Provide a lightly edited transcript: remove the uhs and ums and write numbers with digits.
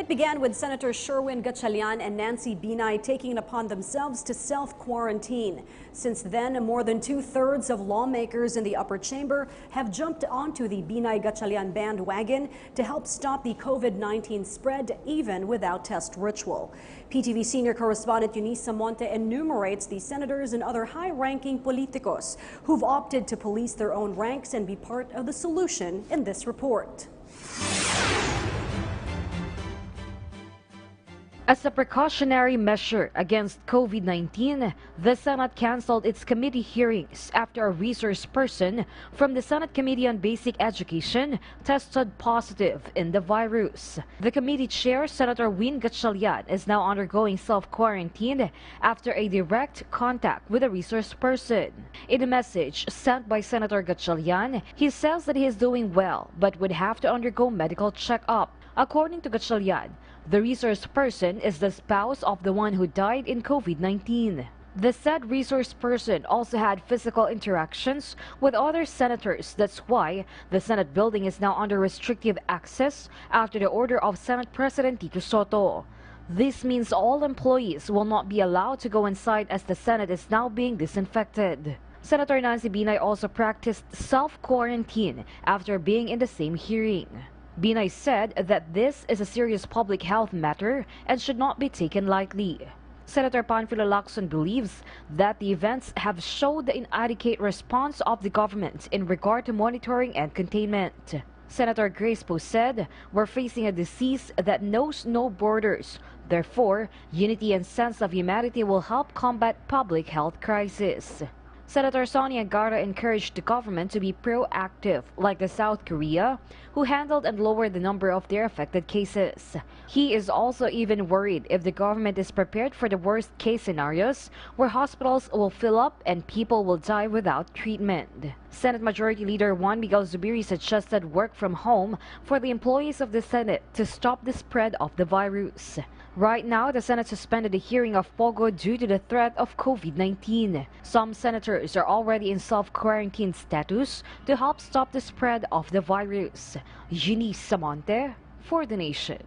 It began with Senator Sherwin Gatchalian and Nancy Binay taking it upon themselves to self-quarantine. Since then, more than two-thirds of lawmakers in the upper chamber have jumped onto the Binay-Gatchalian bandwagon to help stop the COVID-19 spread, even without test ritual. PTV senior correspondent Eunice Samonte enumerates the senators and other high-ranking politicos who've opted to police their own ranks and be part of the solution in this report. As a precautionary measure against COVID-19, the Senate canceled its committee hearings after a resource person from the Senate Committee on Basic Education tested positive in the virus. The committee chair, Senator Win Gatchalian, is now undergoing self-quarantine after a direct contact with a resource person. In a message sent by Senator Gatchalian, he says that he is doing well but would have to undergo medical checkup. According to Gatchalian, the resource person is the spouse of the one who died in COVID-19. The said resource person also had physical interactions with other senators. That's why the Senate building is now under restrictive access after the order of Senate President Tito Sotto. This means all employees will not be allowed to go inside as the Senate is now being disinfected. Senator Nancy Binay also practiced self-quarantine after being in the same hearing. Binay said that this is a serious public health matter and should not be taken lightly. Senator Panfilo Lacson believes that the events have showed the inadequate response of the government in regard to monitoring and containment. Senator Grace Poe said, "We're facing a disease that knows no borders. Therefore, unity and sense of humanity will help combat public health crisis." Senator Sonia Garra encouraged the government to be proactive, like the South Korea, who handled and lowered the number of their affected cases. He is also even worried if the government is prepared for the worst-case scenarios, where hospitals will fill up and people will die without treatment. Senate Majority Leader Juan Miguel Zubiri suggested work from home for the employees of the Senate to stop the spread of the virus. Right now, the Senate suspended the hearing of Pogo due to the threat of COVID-19. Some senators are already in self-quarantine status to help stop the spread of the virus. Eunice Samonte for The Nation.